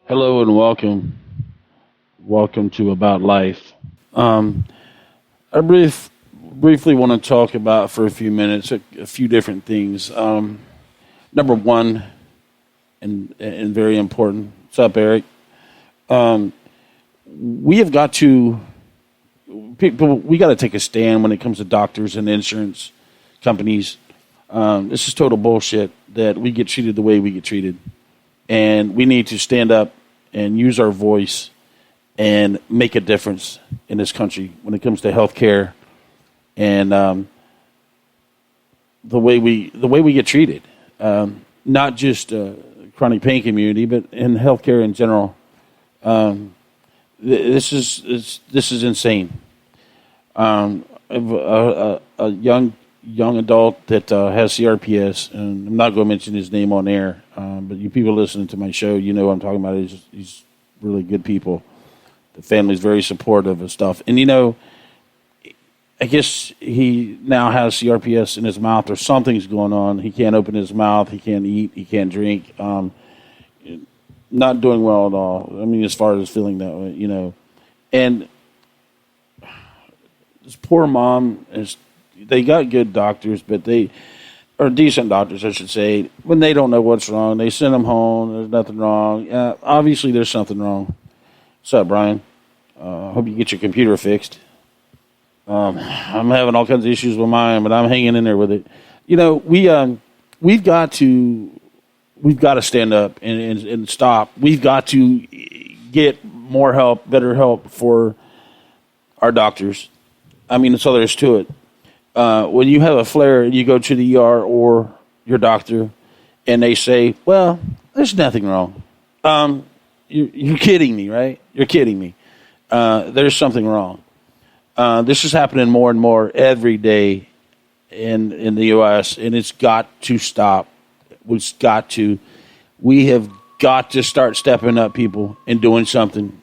Hello and welcome. Welcome to About Life. Um, I briefly want to talk about for a few minutes a few different things. Number one, and very important. What's up, Eric? Um, we have got to people. We got to take a stand when it comes to doctors and insurance companies. This is total bullshit that we get treated the way we get treated, and we need to stand up and use our voice and make a difference in this country when it comes to healthcare and the way we get treated, not just chronic pain community, but in healthcare in general. Um, this is insane. A young adult that has CRPS, and I'm not going to mention his name on air, but you people listening to my show, you know what I'm talking about. He's really good people. The family's very supportive of stuff, and I guess he now has CRPS in his mouth, or something's going on. He can't open his mouth. He can't eat. He can't drink. Not doing well at all. I mean, as far as feeling that way. And this poor mom is. They got good doctors, but or decent doctors, I should say. When they don't know what's wrong, they send them home. There's nothing wrong. Obviously, there's something wrong. What's up, Brian? Hope you get your computer fixed. I'm having all kinds of issues with mine, but I'm hanging in there with it. We've got to stand up and stop. We've got to get more help, better help for our doctors. I mean, that's all there is to it. When you have a flare, you go to the ER or your doctor, and they say, "Well, there's nothing wrong." You're kidding me, right? You're kidding me. There's something wrong. This is happening more and more every day in the U.S., and it's got to stop. We have got to start stepping up, people, and doing something.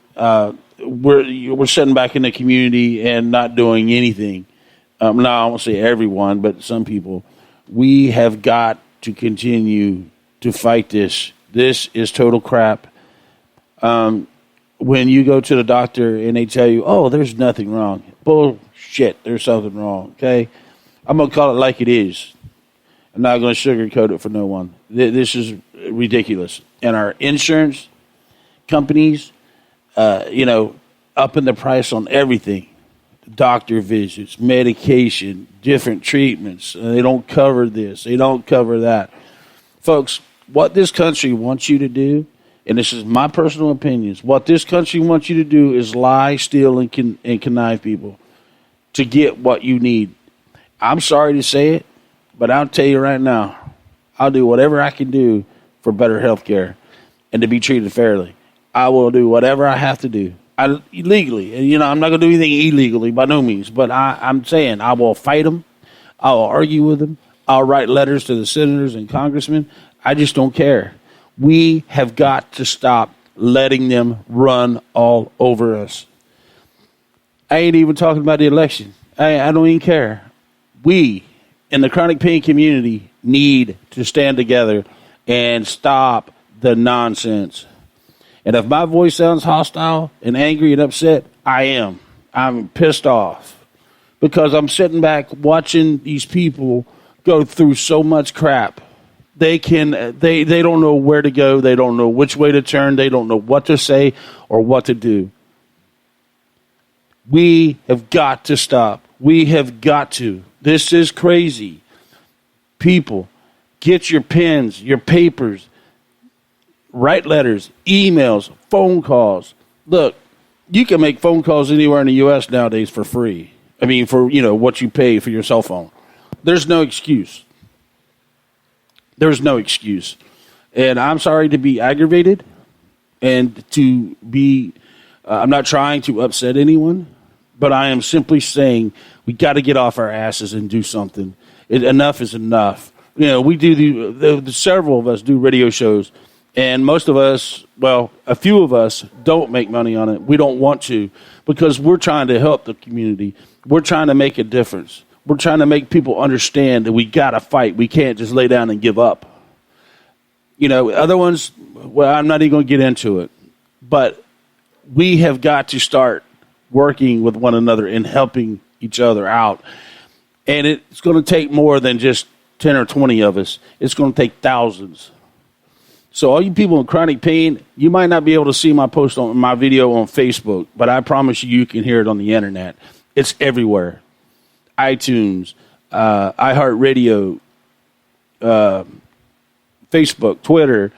We're sitting back in the community and not doing anything. No, I won't say everyone, but some people. We have got to continue to fight this. This is total crap. When you go to the doctor and they tell you, "Oh, there's nothing wrong," bullshit. There's something wrong. Okay, I'm gonna call it like it is. I'm not gonna sugarcoat it for no one. This is ridiculous. And our insurance companies, upping the price on everything. Doctor visits, medication, different treatments. They don't cover this. They don't cover that. Folks, what this country wants you to do, and this is my personal opinions, what this country wants you to do is lie, steal, and connive people to get what you need. I'm sorry to say it, but I'll tell you right now, I'll do whatever I can do for better health care and to be treated fairly. I will do whatever I have to do. Legally, I'm not going to do anything illegally by no means, but I'm saying I will fight them. I will argue with them. I'll write letters to the senators and congressmen. I just don't care. We have got to stop letting them run all over us. I ain't even talking about the election. I don't even care. We, in the chronic pain community, need to stand together and stop the nonsense. And if my voice sounds hostile and angry and upset, I am. I'm pissed off because I'm sitting back watching these people go through so much crap. They don't know where to go. They don't know which way to turn. They don't know what to say or what to do. We have got to stop. We have got to. This is crazy. People, get your pens, your papers, write letters, emails, phone calls. Look, you can make phone calls anywhere in the U.S. nowadays for free. I mean, for, what you pay for your cell phone. There's no excuse. There's no excuse. And I'm sorry to be aggravated and to be, I'm not trying to upset anyone, but I am simply saying we got to get off our asses and do something. Enough is enough. We do several of us do radio shows. And most of us, a few of us don't make money on it. We don't want to because we're trying to help the community. We're trying to make a difference. We're trying to make people understand that we got to fight. We can't just lay down and give up. Other ones, I'm not even going to get into it. But we have got to start working with one another and helping each other out. And it's going to take more than just 10 or 20 of us. It's going to take thousands. So all you people in chronic pain, you might not be able to see my post on my video on Facebook, but I promise you can hear it on the internet. It's everywhere. iTunes, iHeartRadio, Facebook, Twitter,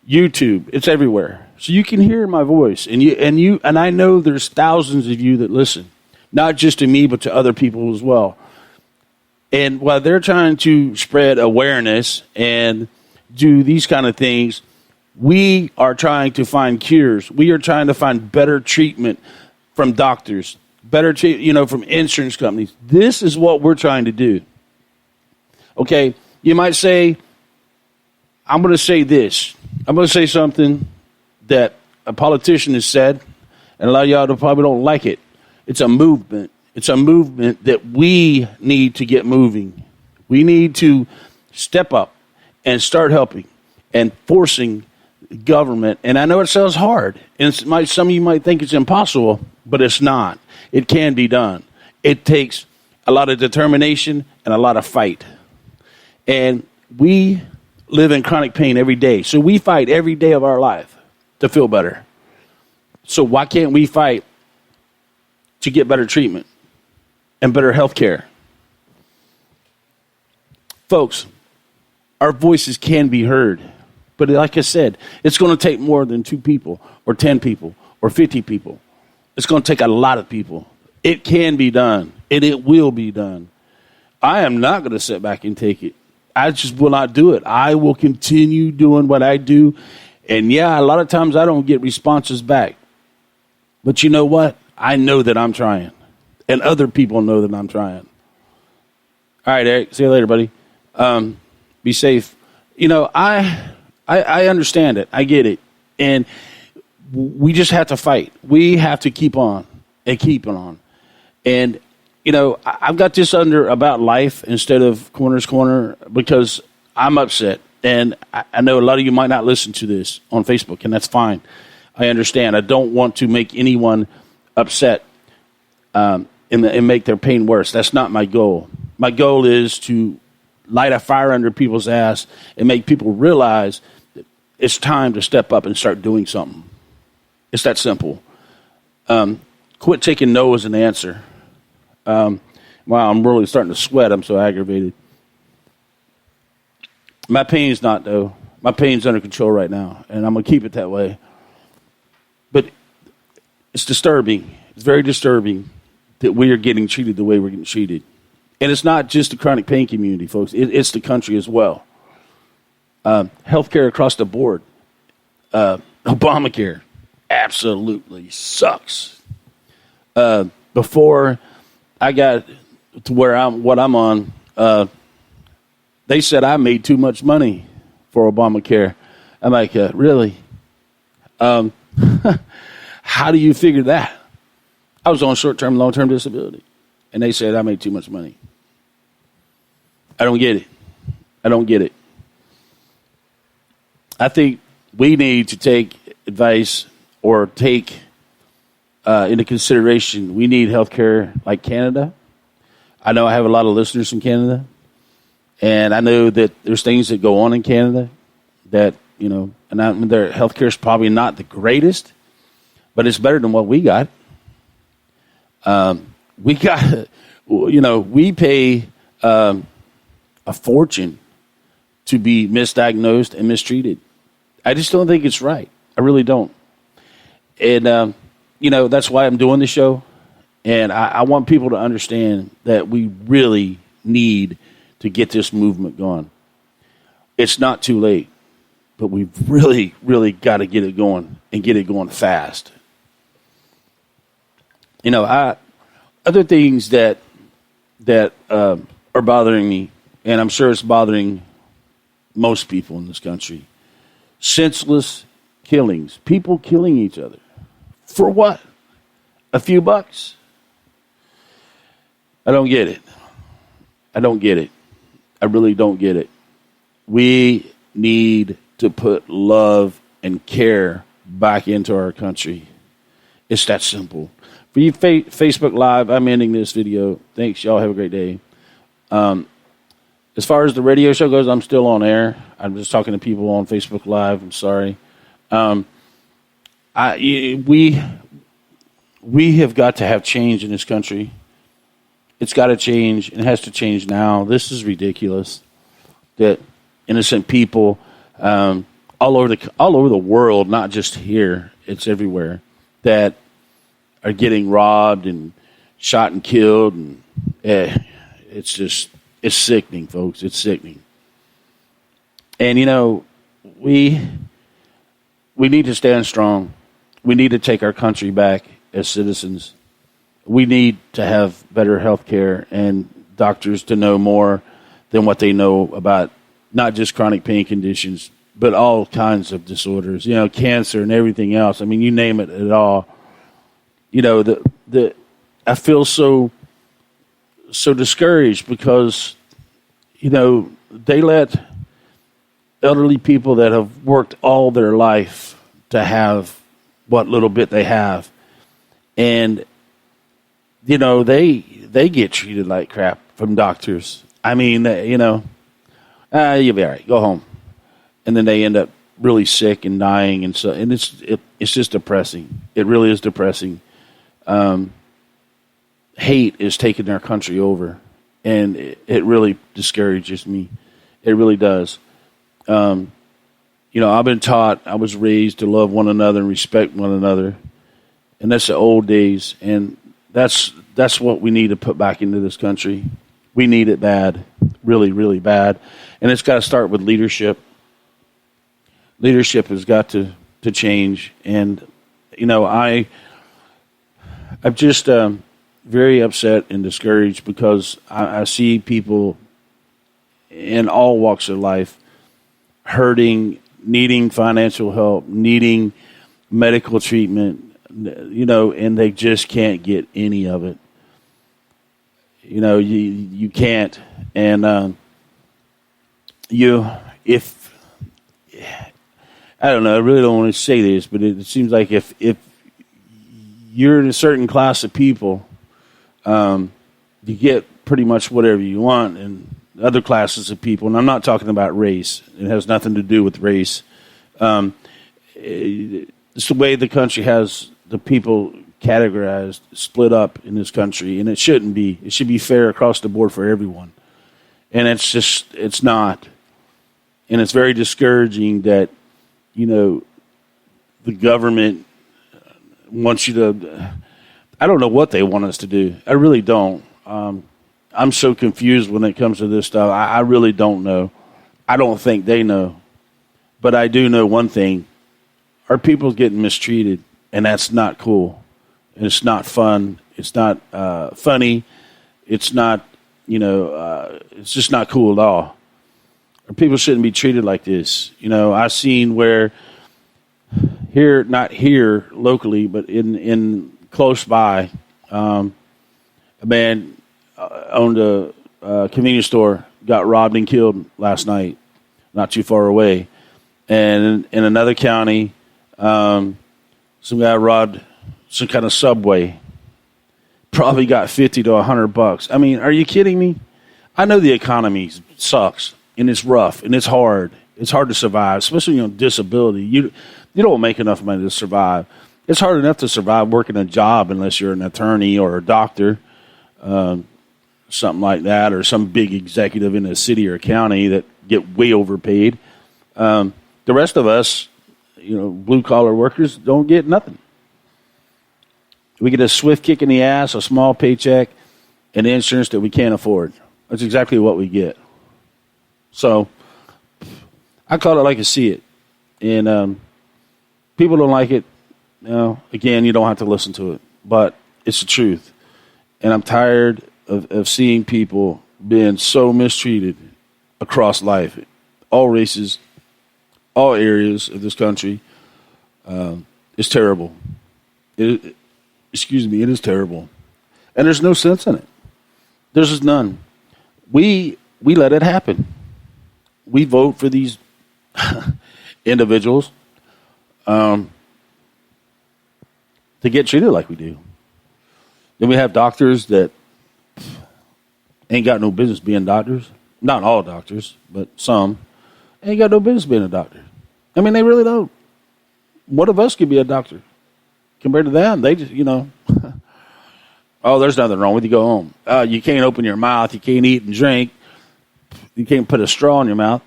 YouTube. It's everywhere. So you can hear my voice. And I know there's thousands of you that listen, not just to me, but to other people as well. And while they're trying to spread awareness and do these kind of things, we are trying to find cures. We are trying to find better treatment from doctors, from insurance companies. This is what we're trying to do. Okay, you might say, I'm going to say this. I'm going to say something that a politician has said, and a lot of y'all probably don't like it. It's a movement. It's a movement that we need to get moving. We need to step up and start helping and forcing government. And I know it sounds hard, and some of you might think it's impossible, but it's not. It can be done. It takes a lot of determination and a lot of fight. And we live in chronic pain every day. So we fight every day of our life to feel better. So why can't we fight to get better treatment and better health care? Folks, our voices can be heard. But like I said, it's going to take more than 2 people or 10 people or 50 people. It's going to take a lot of people. It can be done, and it will be done. I am not going to sit back and take it. I just will not do it. I will continue doing what I do. And yeah, a lot of times I don't get responses back. But you know what? I know that I'm trying. And other people know that I'm trying. All right, Eric. See you later, buddy. Be safe. I understand it. I get it. And we just have to fight. We have to keep on and keep on. And, I've got this under about life instead of Corner's Corner because I'm upset. And I know a lot of you might not listen to this on Facebook, and that's fine. I understand. I don't want to make anyone upset and make their pain worse. That's not my goal. My goal is to light a fire under people's ass and make people realize that it's time to step up and start doing something. It's that simple. Quit taking no as an answer. Wow, I'm really starting to sweat. I'm so aggravated. My pain's not, though. My pain's under control right now, and I'm going to keep it that way. But it's disturbing. It's very disturbing that we are getting treated the way we're getting treated. And it's not just the chronic pain community, folks. It's the country as well. Healthcare across the board. Obamacare absolutely sucks. Before I got to where I'm on, they said I made too much money for Obamacare. I'm like, really? How do you figure that? I was on short-term, long-term disability, and they said I made too much money. I don't get it. I don't get it. I think we need to take advice or take into consideration. We need health care like Canada. I know I have a lot of listeners from Canada, and I know that there's things that go on in Canada that, and their health care is probably not the greatest, but it's better than what we got. We pay a fortune to be misdiagnosed and mistreated. I just don't think it's right. I really don't. And, that's why I'm doing the show. And I want people to understand that we really need to get this movement going. It's not too late, but we've really, really got to get it going and get it going fast. Other things that are bothering me, and I'm sure it's bothering most people in this country, senseless killings, people killing each other. For what? A few bucks? I don't get it. I don't get it. I really don't get it. We need to put love and care back into our country. It's that simple. For you Facebook Live, I'm ending this video. Thanks, y'all. Have a great day. As far as the radio show goes, I'm still on air. I'm just talking to people on Facebook Live. I'm sorry. We have got to have change in this country. It's got to change. It has to change now. This is ridiculous that innocent people all over the world, not just here, it's everywhere, that are getting robbed and shot and killed, and it's sickening, folks. It's sickening. And we need to stand strong. We need to take our country back as citizens. We need to have better health care and doctors to know more than what they know about not just chronic pain conditions, but all kinds of disorders, cancer and everything else. I mean, you name it at all. I feel so discouraged because, they let elderly people that have worked all their life to have what little bit they have. And, they get treated like crap from doctors. I mean, you'll be all right, go home. And then they end up really sick and dying. And so, and it's just depressing. It really is depressing. Hate is taking our country over. And it really discourages me. It really does. I've been taught, I was raised to love one another and respect one another. And that's the old days. And that's what we need to put back into this country. We need it bad, really, really bad. And it's got to start with leadership. Leadership has got to change. And, I'm just very upset and discouraged because I see people in all walks of life hurting, needing financial help, needing medical treatment, and they just can't get any of it. You can't. And if I don't know, I really don't want to say this, but it seems like if you're in a certain class of people, you get pretty much whatever you want, and other classes of people, and I'm not talking about race. It has nothing to do with race. It's the way the country has the people categorized, split up in this country, and it shouldn't be. It should be fair across the board for everyone. And it's not. And it's very discouraging that, the government wants you to, I don't know what they want us to do. I really don't. I'm so confused when it comes to this stuff. I really don't know. I don't think they know. But I do know one thing. Our people's getting mistreated, and that's not cool. And it's not fun. It's not funny. It's not, it's just not cool at all. Our people shouldn't be treated like this. I've seen where here, not here locally, but in close by, a man owned a convenience store, got robbed and killed last night, not too far away. And in another county, some guy robbed some kind of Subway, probably got $50 to $100. I mean, are you kidding me? I know the economy sucks, and it's rough, and it's hard. It's hard to survive, especially on disability. You don't make enough money to survive. It's hard enough to survive working a job unless you're an attorney or a doctor, something like that, or some big executive in a city or a county that get way overpaid. The rest of us, blue-collar workers, don't get nothing. We get a swift kick in the ass, a small paycheck, and insurance that we can't afford. That's exactly what we get. So I call it like I see it. And people don't like it. Again, you don't have to listen to it. But it's the truth. And I'm tired of seeing people being so mistreated across life. All races, all areas of this country. It's terrible. It is terrible. And there's no sense in it. There's just none. We let it happen. We vote for these individuals. to get treated like we do. Then we have doctors that ain't got no business being doctors. Not all doctors, but some ain't got no business being a doctor. I mean, they really don't. What of us could be a doctor compared to them? They just, oh, there's nothing wrong with you. Go home. You can't open your mouth. You can't eat and drink. You can't put a straw in your mouth.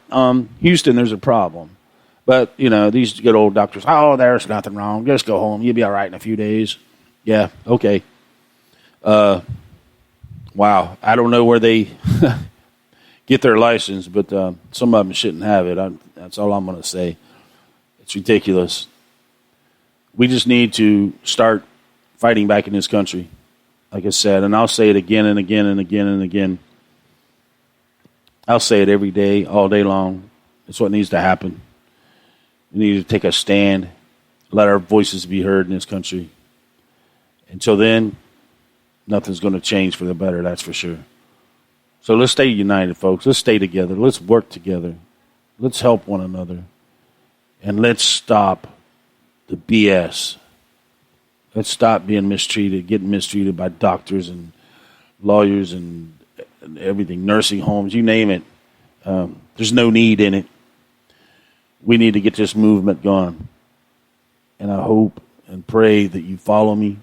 Houston, there's a problem. But, these good old doctors, oh, there's nothing wrong. Just go home. You'll be all right in a few days. Yeah, okay. Wow. I don't know where they get their license, but some of them shouldn't have it. That's all I'm going to say. It's ridiculous. We just need to start fighting back in this country, like I said, and I'll say it again and again and again and again. I'll say it every day, all day long. It's what needs to happen. We need to take a stand, let our voices be heard in this country. Until then, nothing's going to change for the better, that's for sure. So let's stay united, folks. Let's stay together. Let's work together. Let's help one another. And let's stop the BS. Let's stop being mistreated, getting mistreated by doctors and lawyers and everything, nursing homes, you name it. There's no need in it. We need to get this movement going. And I hope and pray that you follow me,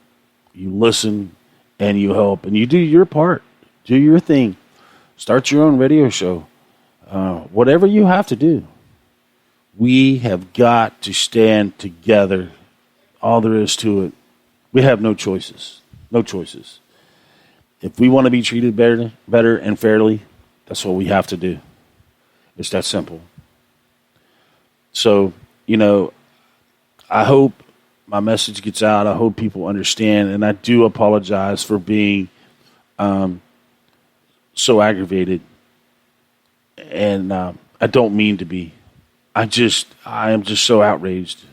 you listen, and you help. And you do your part. Do your thing. Start your own radio show. Whatever you have to do. We have got to stand together. All there is to it. We have no choices. No choices. If we want to be treated better and fairly, that's what we have to do. It's that simple. So, I hope my message gets out. I hope people understand. And I do apologize for being so aggravated. And I don't mean to be. I am just so outraged.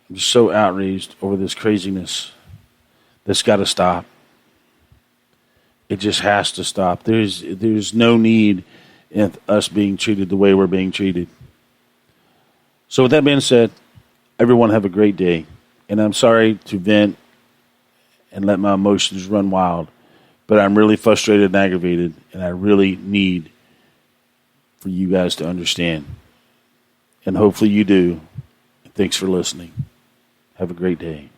I'm just so outraged over this craziness that's got to stop. It just has to stop. There's no need in us being treated the way we're being treated. So with that being said, everyone have a great day. And I'm sorry to vent and let my emotions run wild, but I'm really frustrated and aggravated, and I really need for you guys to understand. And hopefully you do. Thanks for listening. Have a great day.